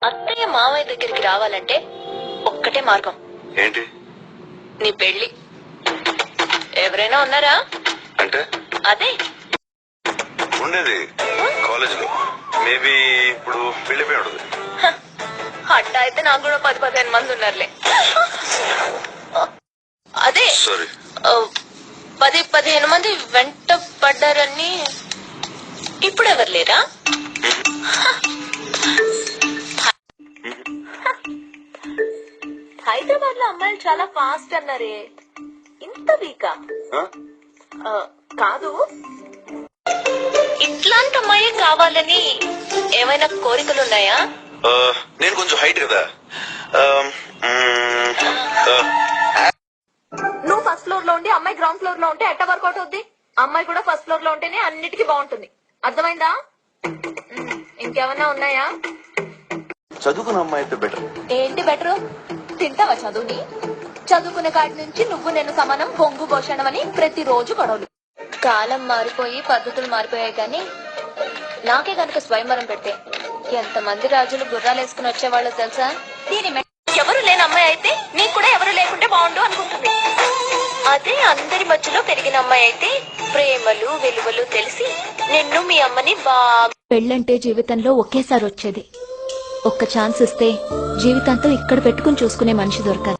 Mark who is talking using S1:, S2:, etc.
S1: అత్తయ్య మావయ్య దగ్గరికి రావాలంటే ఒక్కటే మార్గం.
S2: ఏంటి?
S1: నీ పెళ్లి. ఎవరైనా ఉన్నారా?
S2: అంటే
S1: అదే
S2: ఉండేది కాలేజ్ లో. మేబీ ఇప్పుడు వెళ్ళిపోయి ఉండదు.
S1: అట్టా అయితే నాకు కూడా 10-15 మంది ఉన్నారులే. అదే
S2: సారీ,
S1: 10-15 మంది వెంట పడ్డారని. ఇప్పుడు ఎవరు లేరా? హైదరాబాద్ లో అమ్మాయిలు చాలా ఫాస్ట్ అన్నారే, ఇంత వీకా? కాదు, ఇట్లాంటి అమ్మాయి కావాలని ఏమైనా కోరికలున్నాయా?
S2: నేను కొంచెం హైట్ కదా.
S1: నువ్వు ఫస్ట్ ఫ్లోర్ లో ఉండి అమ్మాయి గ్రౌండ్ ఫ్లోర్ లో ఉంటే ఎట్ట వర్కౌట్ అవుద్ది? అమ్మాయి కూడా ఫస్ట్ ఫ్లోర్ లో ఉంటేనే అన్నిటికీ బాగుంటుంది. అర్థమైందా? ఇంకేమన్నా ఉన్నాయా?
S2: చదువుకున్న అమ్మాయి అయితే బెటర్.
S1: ఏంటి బెటరు? తింటావా చదువుని? చదువుకునే కాడి నుంచి నువ్వు నేను సమానం, బొంగు భోషణం అని ప్రతిరోజు గొడవలు. కాలం మారిపోయి పద్ధతులు మారిపోయాయి కానీ నాకే గనుక స్వయంవరం పెట్టే ఎంతమంది రాజులు గుర్రాలు వేసుకుని వచ్చేవాళ్ళు తెలుసా? దీని ఎవరు లేని అమ్మాయి అయితే నీకు కూడా ఎవరు లేకుంటే బాగుండు అనుకుంటుంది. అదే అందరి మధ్యలో పెరిగిన అమ్మాయి అయితే ప్రేమలు విలువలు తెలిసి నిన్ను మీ అమ్మని బాగా.
S3: పెళ్ళంటే జీవితంలో ఒకేసారి వచ్చేది. ఒక్క ఛాన్స్ ఇస్తే జీవితాంతం ఇక్కడ పెట్టుకుని చూసుకునే మనిషి దొరకాలి.